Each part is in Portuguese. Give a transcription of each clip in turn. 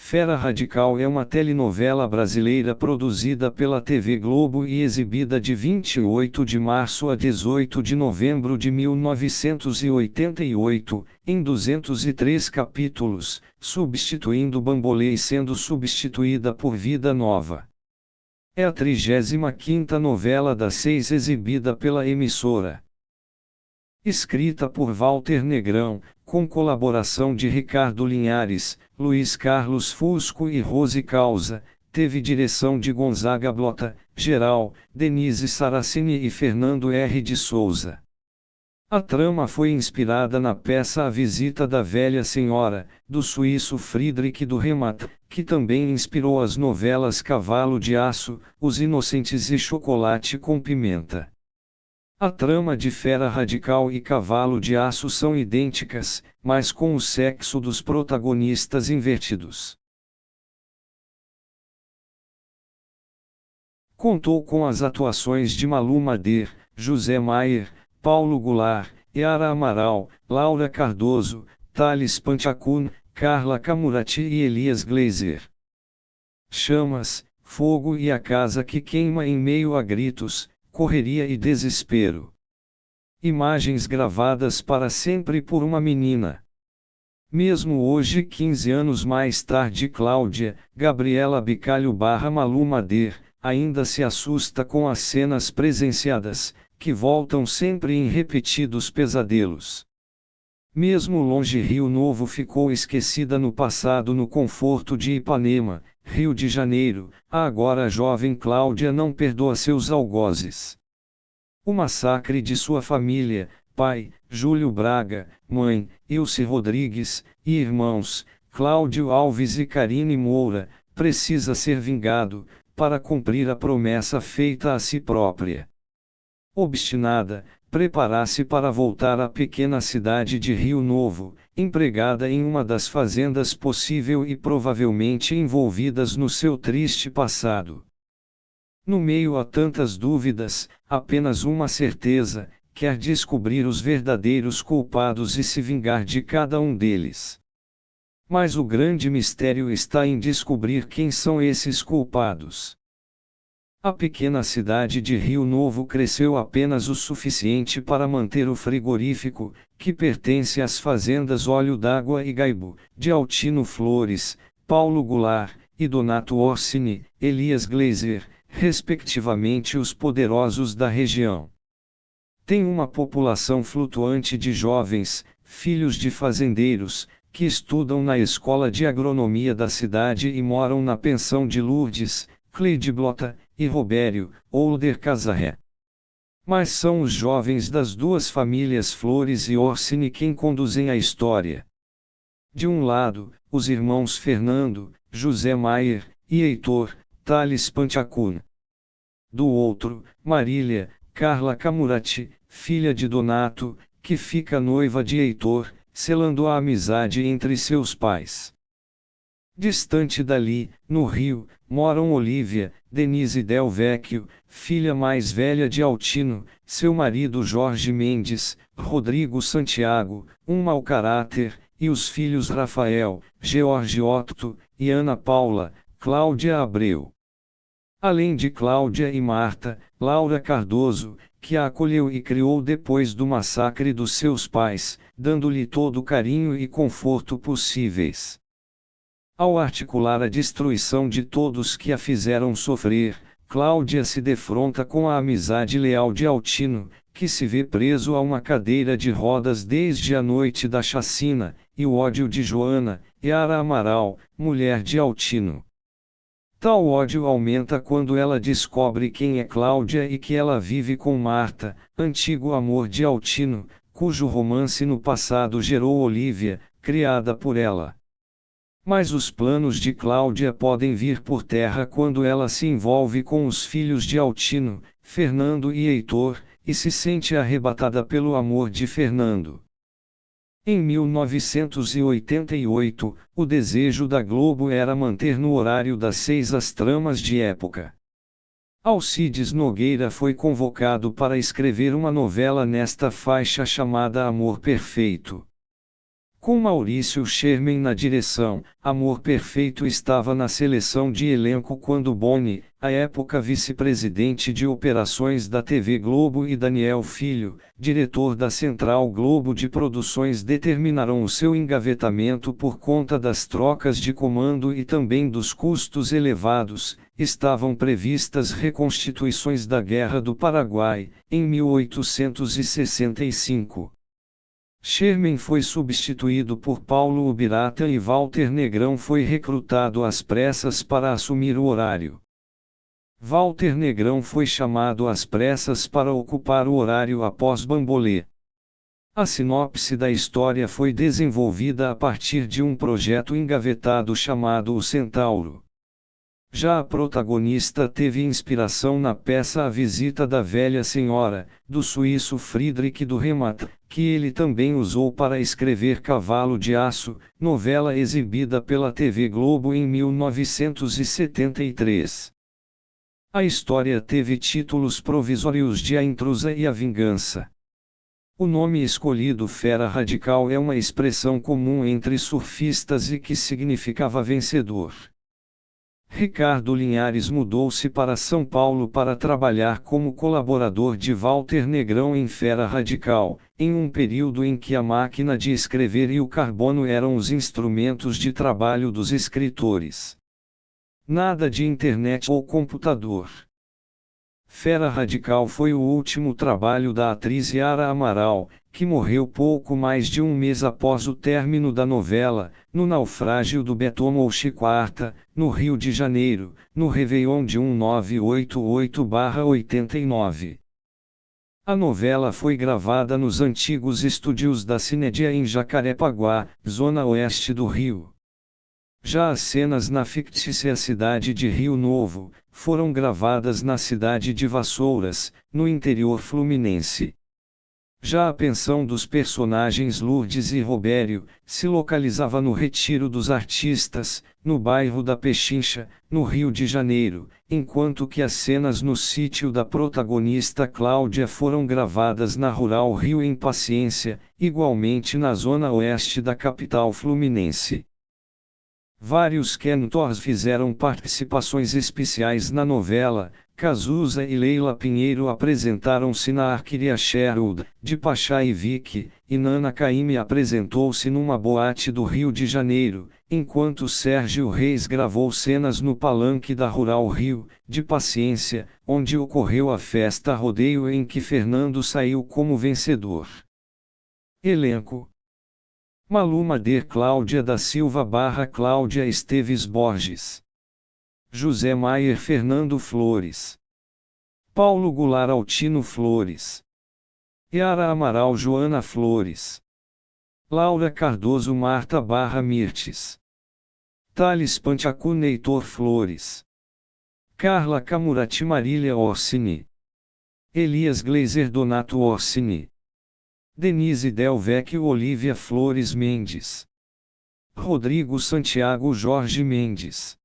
Fera Radical é uma telenovela brasileira produzida pela TV Globo e exibida de 28 de março a 18 de novembro de 1988, em 203 capítulos, substituindo Bambolê e sendo substituída por Vida Nova. É a 35ª novela das 6 exibida pela emissora. Escrita por Walter Negrão, com colaboração de Ricardo Linhares, Luiz Carlos Fusco e Rose Causa, teve direção de Gonzaga Blota, geral, Denise Saraceni e Fernando R. de Souza. A trama foi inspirada na peça A Visita da Velha Senhora, do suíço Friedrich Dürrenmatt, que também inspirou as novelas Cavalo de Aço, Os Inocentes e Chocolate com Pimenta. A trama de Fera Radical e Cavalo de Aço são idênticas, mas com o sexo dos protagonistas invertidos. Contou com as atuações de Malu Mader, José Maier, Paulo Goulart, Yara Amaral, Laura Cardoso, Thales Panchakun, Carla Camurati e Elias Glazer. Chamas, fogo e a casa que queima em meio a gritos, correria e desespero. Imagens gravadas para sempre por uma menina. Mesmo hoje, 15 anos mais tarde, Cláudia, Gabriela Bicalho / Malu Mader, ainda se assusta com as cenas presenciadas, que voltam sempre em repetidos pesadelos. Mesmo longe, Rio Novo ficou esquecida no passado no conforto de Ipanema, Rio de Janeiro. Agora a jovem Cláudia não perdoa seus algozes. O massacre de sua família, pai, Júlio Braga, mãe, Ilse Rodrigues, e irmãos, Cláudio Alves e Karine Moura, precisa ser vingado, para cumprir a promessa feita a si própria. Obstinada, prepara-se para voltar à pequena cidade de Rio Novo, empregada em uma das fazendas possível e provavelmente envolvidas no seu triste passado. No meio a tantas dúvidas, apenas uma certeza: quer descobrir os verdadeiros culpados e se vingar de cada um deles. Mas o grande mistério está em descobrir quem são esses culpados. A pequena cidade de Rio Novo cresceu apenas o suficiente para manter o frigorífico, que pertence às fazendas Olho d'Água e Gaibu, de Altino Flores, Paulo Goulart, e Donato Orsini, Elias Glazer, respectivamente os poderosos da região. Tem uma população flutuante de jovens, filhos de fazendeiros, que estudam na escola de agronomia da cidade e moram na pensão de Lourdes, Cleide Blota, e Robério, Older Casarré. Mas são os jovens das duas famílias Flores e Orsini quem conduzem a história. De um lado, os irmãos Fernando, José Maier, e Heitor, Thales Panchakun. Do outro, Marília, Carla Camurati, filha de Donato, que fica noiva de Heitor, selando a amizade entre seus pais. Distante dali, no Rio, moram Olívia, Denise Del Vecchio, filha mais velha de Altino, seu marido Jorge Mendes, Rodrigo Santiago, um mau caráter, e os filhos Rafael, George Otto, e Ana Paula, Cláudia Abreu. Além de Cláudia e Marta, Laura Cardoso, que a acolheu e criou depois do massacre dos seus pais, dando-lhe todo o carinho e conforto possíveis. Ao articular a destruição de todos que a fizeram sofrer, Cláudia se defronta com a amizade leal de Altino, que se vê preso a uma cadeira de rodas desde a noite da chacina, e o ódio de Joana, Yara Amaral, mulher de Altino. Tal ódio aumenta quando ela descobre quem é Cláudia e que ela vive com Marta, antigo amor de Altino, cujo romance no passado gerou Olívia, criada por ela. Mas os planos de Cláudia podem vir por terra quando ela se envolve com os filhos de Altino, Fernando e Heitor, e se sente arrebatada pelo amor de Fernando. Em 1988, o desejo da Globo era manter no horário das 6 as tramas de época. Alcides Nogueira foi convocado para escrever uma novela nesta faixa chamada Amor Perfeito. Com Maurício Sherman na direção, Amor Perfeito estava na seleção de elenco quando Boni, à época vice-presidente de operações da TV Globo, e Daniel Filho, diretor da Central Globo de Produções, determinaram o seu engavetamento por conta das trocas de comando e também dos custos elevados. Estavam previstas reconstituições da Guerra do Paraguai, em 1865. Sherman foi substituído por Paulo Ubirata e Walter Negrão foi recrutado às pressas para assumir o horário. Walter Negrão foi chamado às pressas para ocupar o horário após Bambolê. A sinopse da história foi desenvolvida a partir de um projeto engavetado chamado O Centauro. Já a protagonista teve inspiração na peça A Visita da Velha Senhora, do suíço Friedrich Dürrenmatt, que ele também usou para escrever Cavalo de Aço, novela exibida pela TV Globo em 1973. A história teve títulos provisórios de A Intrusa e A Vingança. O nome escolhido Fera Radical é uma expressão comum entre surfistas e que significava vencedor. Ricardo Linhares mudou-se para São Paulo para trabalhar como colaborador de Walter Negrão em Fera Radical, em um período em que a máquina de escrever e o carbono eram os instrumentos de trabalho dos escritores. Nada de internet ou computador. Fera Radical foi o último trabalho da atriz Yara Amaral, que morreu pouco mais de um mês após o término da novela, no naufrágio do Betomo Chiquarta, no Rio de Janeiro, no Réveillon de 1988/89. A novela foi gravada nos antigos estúdios da Cinedia em Jacarepaguá, zona oeste do Rio. Já as cenas na fictícia cidade de Rio Novo, foram gravadas na cidade de Vassouras, no interior fluminense. Já a pensão dos personagens Lourdes e Robério, se localizava no Retiro dos Artistas, no bairro da Pechincha, no Rio de Janeiro, enquanto que as cenas no sítio da protagonista Cláudia foram gravadas na Rural Rio em Paciência, igualmente na zona oeste da capital fluminense. Vários cantores fizeram participações especiais na novela. Cazuza e Leila Pinheiro apresentaram-se na Arquíria Sherwood, de Pachá e Vicky, e Nana Caymmi apresentou-se numa boate do Rio de Janeiro, enquanto Sérgio Reis gravou cenas no Palanque da Rural Rio, de Paciência, onde ocorreu a festa rodeio em que Fernando saiu como vencedor. Elenco: Malu Mader, Cláudia da Silva / Cláudia Esteves Borges, José Maier, Fernando Flores, Paulo Goulart, Altino Flores, Yara Amaral, Joana Flores, Laura Cardoso, Marta Mirtes, Thales Panchacu, Neitor Flores, Carla Camurati, Marília Orsini, Elias Glazer, Donato Orsini, Denise Del Vecchio, Olívia Flores Mendes, Rodrigo Santiago, Jorge Mendes,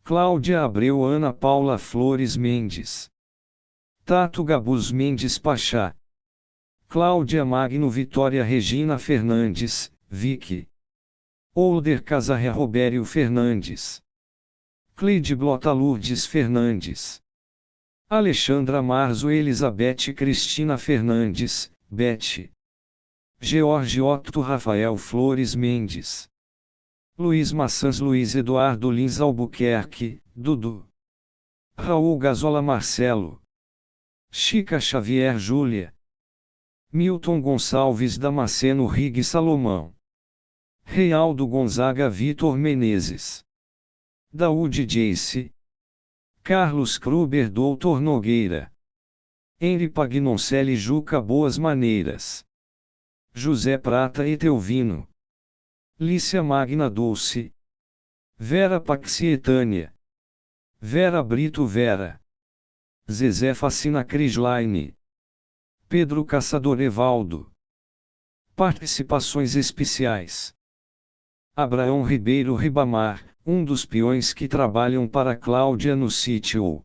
Cláudia Abreu, Ana Paula Flores Mendes, Tato Gabus Mendes Pachá, Cláudia Magno, Vitória Regina Fernandes, Vicky, Older Casarrea, Robério Fernandes, Cleide Blota, Lourdes Fernandes, Alexandra Marzo, Elizabeth Cristina Fernandes, Beth, George Otto, Rafael Flores Mendes, Luiz Maçãs, Luiz Eduardo Lins Albuquerque, Dudu, Raul Gazola, Marcelo, Chica Xavier, Júlia, Milton Gonçalves Damasceno, Rig Salomão, Reinaldo Gonzaga, Vitor Menezes, Daúde Jace, Carlos Kruber, Doutor Nogueira, Henri Pagnoncelli, Juca Boas Maneiras, José Prata e Teovino, Lícia Magna Dulce, Vera Paxietânia, Vera Brito Vera, Zezé Facina Crislaine, Pedro Caçador Evaldo. Participações especiais: Abraão Ribeiro Ribamar, um dos peões que trabalham para Cláudia no sítio.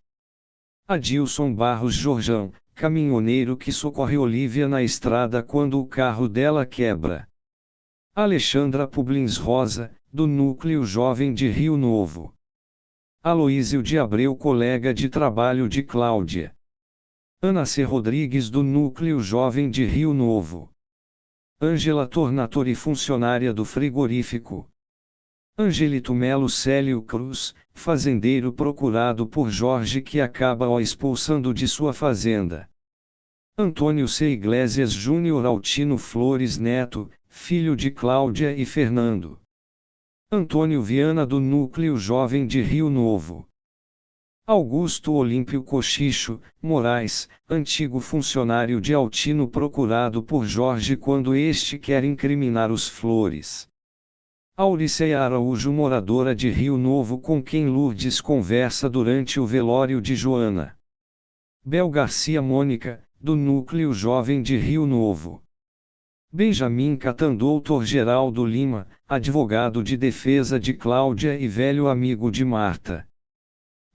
Adilson Barros Jorjão, caminhoneiro que socorre Olívia na estrada quando o carro dela quebra. Alexandra Publins Rosa, do Núcleo Jovem de Rio Novo. Aloísio de Abreu, colega de trabalho de Cláudia. Ana C. Rodrigues, do Núcleo Jovem de Rio Novo. Ângela Tornatori, funcionária do frigorífico. Angelito Melo Célio Cruz, fazendeiro procurado por Jorge, que acaba o expulsando de sua fazenda. Antônio C. Iglesias Júnior Altino Flores Neto, filho de Cláudia e Fernando. Antônio Viana, do Núcleo Jovem de Rio Novo. Augusto Olímpio Cochicho Moraes, antigo funcionário de Altino procurado por Jorge quando este quer incriminar os Flores. Auriceia Araújo, moradora de Rio Novo, com quem Lourdes conversa durante o velório de Joana. Bel Garcia Mônica, do Núcleo Jovem de Rio Novo. Benjamin Catan, Doutor Geraldo Lima, advogado de defesa de Cláudia e velho amigo de Marta.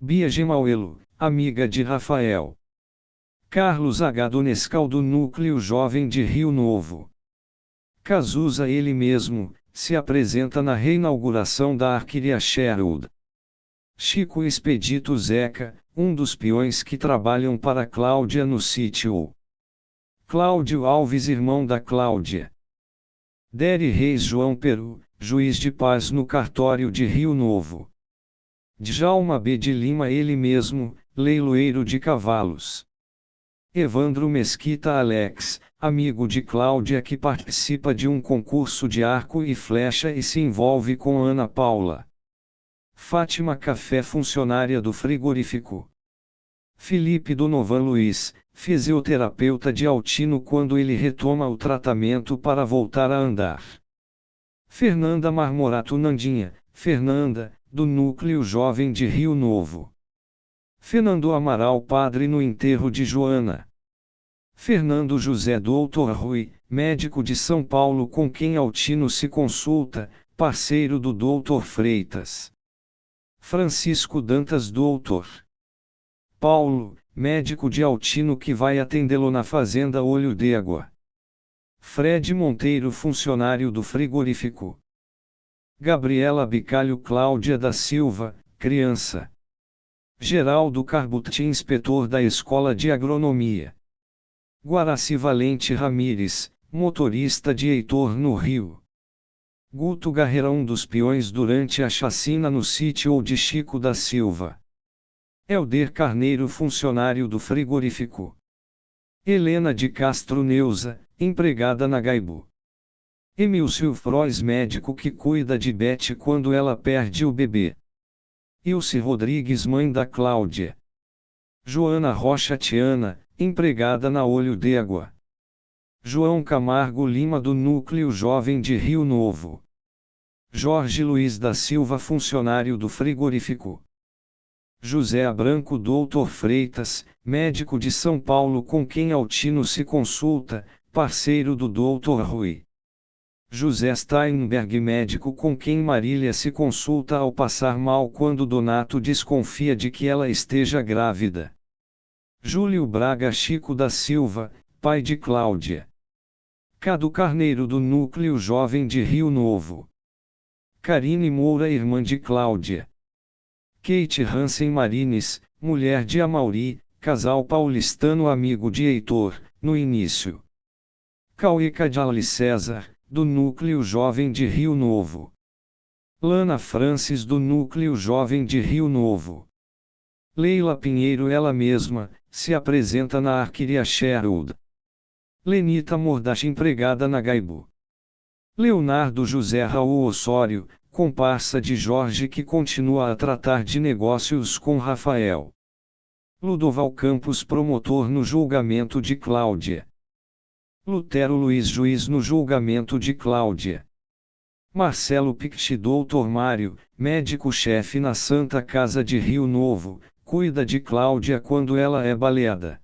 Bia Gemauelo, amiga de Rafael. Carlos H. Donescal, do Núcleo Jovem de Rio Novo. Cazuza, ele mesmo, se apresenta na reinauguração da Arquíria Sherwood. Chico Expedito Zeca, um dos peões que trabalham para Cláudia no sítio. Cláudio Alves, irmão da Cláudia. Deri Reis João Peru, juiz de paz no cartório de Rio Novo. Djalma B. de Lima, ele mesmo, leiloeiro de cavalos. Evandro Mesquita Alex, amigo de Cláudia, que participa de um concurso de arco e flecha e se envolve com Ana Paula. Fátima Café, funcionária do frigorífico. Felipe Donovan Luiz, fisioterapeuta de Altino quando ele retoma o tratamento para voltar a andar. Fernanda Marmorato Nandinha, Fernanda, do Núcleo Jovem de Rio Novo. Fernando Amaral, padre no enterro de Joana. Fernando José Doutor Rui, médico de São Paulo com quem Altino se consulta, parceiro do Doutor Freitas. Francisco Dantas Doutor Paulo, médico de Altino que vai atendê-lo na fazenda Olho d'Água. Fred Monteiro, funcionário do frigorífico. Gabriela Bicalho Cláudia da Silva, criança. Geraldo Carbuti, inspetor da Escola de Agronomia. Guaraci Valente Ramires, motorista de Heitor no Rio. Guto Garreira, um dos peões durante a chacina no sítio de Chico da Silva. Helder Carneiro, funcionário do frigorífico. Helena de Castro Neuza, empregada na Gaibu. Emílcio Frois, médico que cuida de Bete quando ela perde o bebê. Ilse Rodrigues, mãe da Cláudia. Joana Rocha Tiana, empregada na Olho d'Água. João Camargo Lima, do Núcleo Jovem de Rio Novo. Jorge Luiz da Silva, funcionário do frigorífico. José Abranco Doutor Freitas, médico de São Paulo com quem Altino se consulta, parceiro do Doutor Rui. José Steinberg, médico com quem Marília se consulta ao passar mal quando Donato desconfia de que ela esteja grávida. Júlio Braga Chico da Silva, pai de Cláudia. Cado Carneiro, do Núcleo Jovem de Rio Novo. Karine Moura, irmã de Cláudia. Kate Hansen Marines, mulher de Amauri, casal paulistano amigo de Heitor, no início. Cauê Cadali César, do Núcleo Jovem de Rio Novo. Lana Francis, do Núcleo Jovem de Rio Novo. Leila Pinheiro, ela mesma, se apresenta na Arquíria Sherwood. Lenita Mordache, empregada na Gaibu. Leonardo José Raul Osório, comparsa de Jorge que continua a tratar de negócios com Rafael. Ludoval Campos, promotor no julgamento de Cláudia. Lutero Luiz, juiz no julgamento de Cláudia. Marcelo Pict, doutor Mário, médico-chefe na Santa Casa de Rio Novo, cuida de Cláudia quando ela é baleada.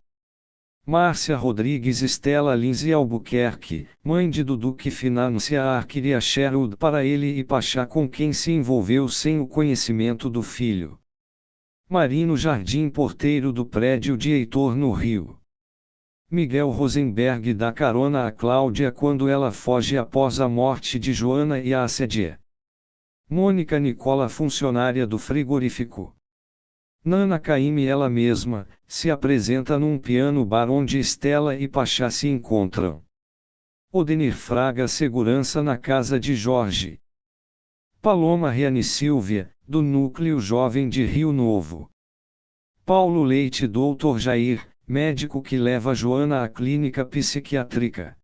Márcia Rodrigues Estela Lindsay Albuquerque, mãe de Dudu que financia a Arquíria Sherwood para ele e Pachá com quem se envolveu sem o conhecimento do filho. Marino Jardim, porteiro do prédio de Heitor no Rio. Miguel Rosenberg dá carona a Cláudia quando ela foge após a morte de Joana e a assedia. Mônica Nicola, funcionária do frigorífico. Nana Caymmi, ela mesma, se apresenta num piano bar onde Estela e Pachá se encontram. Odenir Fraga, segurança na casa de Jorge. Paloma Riane Silvia, do Núcleo Jovem de Rio Novo. Paulo Leite, Dr. Jair, médico que leva Joana à clínica psiquiátrica.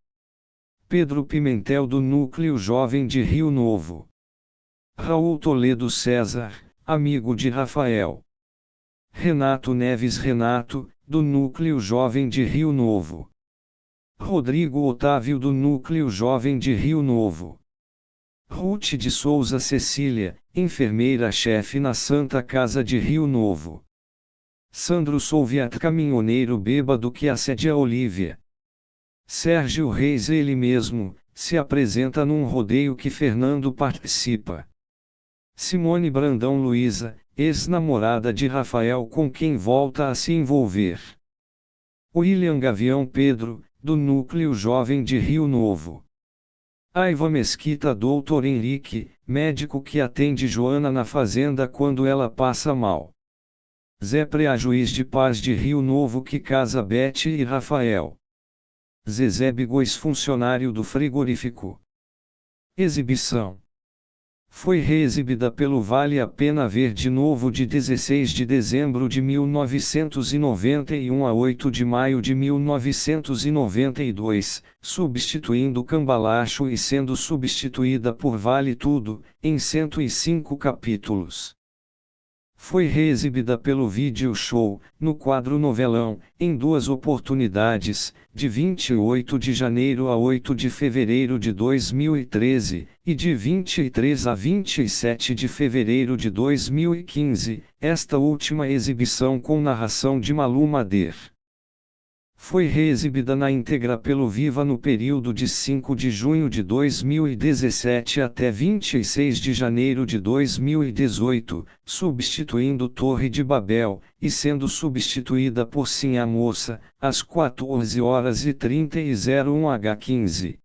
Pedro Pimentel, do Núcleo Jovem de Rio Novo. Raul Toledo César, amigo de Rafael. Renato Neves Renato, do Núcleo Jovem de Rio Novo. Rodrigo Otávio, do Núcleo Jovem de Rio Novo. Ruth de Souza Cecília, enfermeira-chefe na Santa Casa de Rio Novo. Sandro Solviat, caminhoneiro bêbado que assedia Olívia. Sérgio Reis, ele mesmo, se apresenta num rodeio que Fernando participa. Simone Brandão Luiza, ex-namorada de Rafael com quem volta a se envolver. William Gavião Pedro, do Núcleo Jovem de Rio Novo. Aiva Mesquita, Dr. Henrique, médico que atende Joana na fazenda quando ela passa mal. Zé Preá, juiz de paz de Rio Novo que casa Bete e Rafael. Zezé Bigos, funcionário do frigorífico. Exibição. Foi reexibida pelo Vale a Pena Ver de Novo de 16 de dezembro de 1991 a 8 de maio de 1992, substituindo Cambalacho e sendo substituída por Vale Tudo, em 105 capítulos. Foi reexibida pelo Vídeo Show, no quadro Novelão, em 2 oportunidades, de 28 de janeiro a 8 de fevereiro de 2013, e de 23 a 27 de fevereiro de 2015, esta última exibição com narração de Malu Mader. Foi reexibida na íntegra pelo Viva no período de 5 de junho de 2017 até 26 de janeiro de 2018, substituindo Torre de Babel, e sendo substituída por Sim a Moça, às 14h30h15.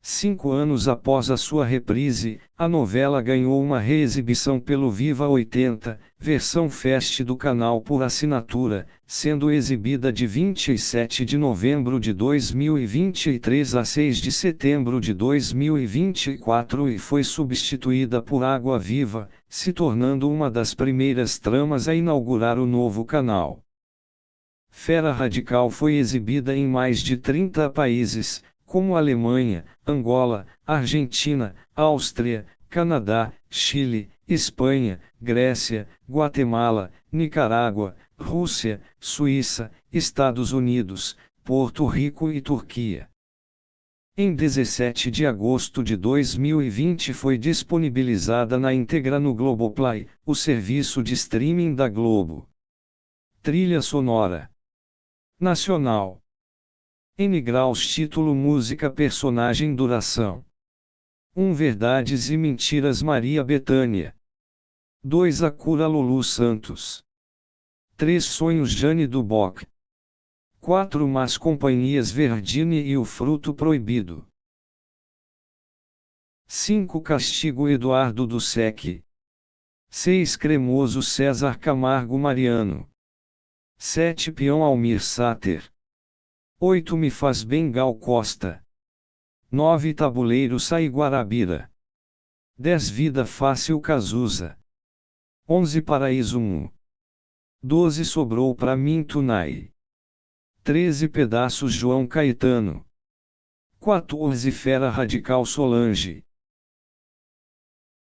5 anos após a sua reprise, a novela ganhou uma reexibição pelo Viva 80, versão Fest do canal por assinatura, sendo exibida de 27 de novembro de 2023 a 6 de setembro de 2024 e foi substituída por Água Viva, se tornando uma das primeiras tramas a inaugurar o novo canal. Fera Radical foi exibida em mais de 30 países, como Alemanha, Angola, Argentina, Áustria, Canadá, Chile, Espanha, Grécia, Guatemala, Nicarágua, Rússia, Suíça, Estados Unidos, Porto Rico e Turquia. Em 17 de agosto de 2020 foi disponibilizada na íntegra no Globoplay, o serviço de streaming da Globo. Trilha sonora nacional. N graus, título, música, personagem, duração. 1 Verdades e Mentiras, Maria Bethânia. 2 A Cura, Lulu Santos. 3 Sonhos, Jane do Bock. 4 Más Companhias, Verdine e o Fruto Proibido. 5 Castigo, Eduardo do Sec. 6 Cremoso, César Camargo Mariano. 7 Peão, Almir Sater. 8 Me Faz Bem, Gal Costa. 9 Tabuleiro, Sai Guarabira. 10 Vida Fácil, Cazuza. 11 Paraíso 1. 12 Sobrou Pra Mim, Tunai. 13 Pedaços, João Caetano. 14 Fera Radical, Solange.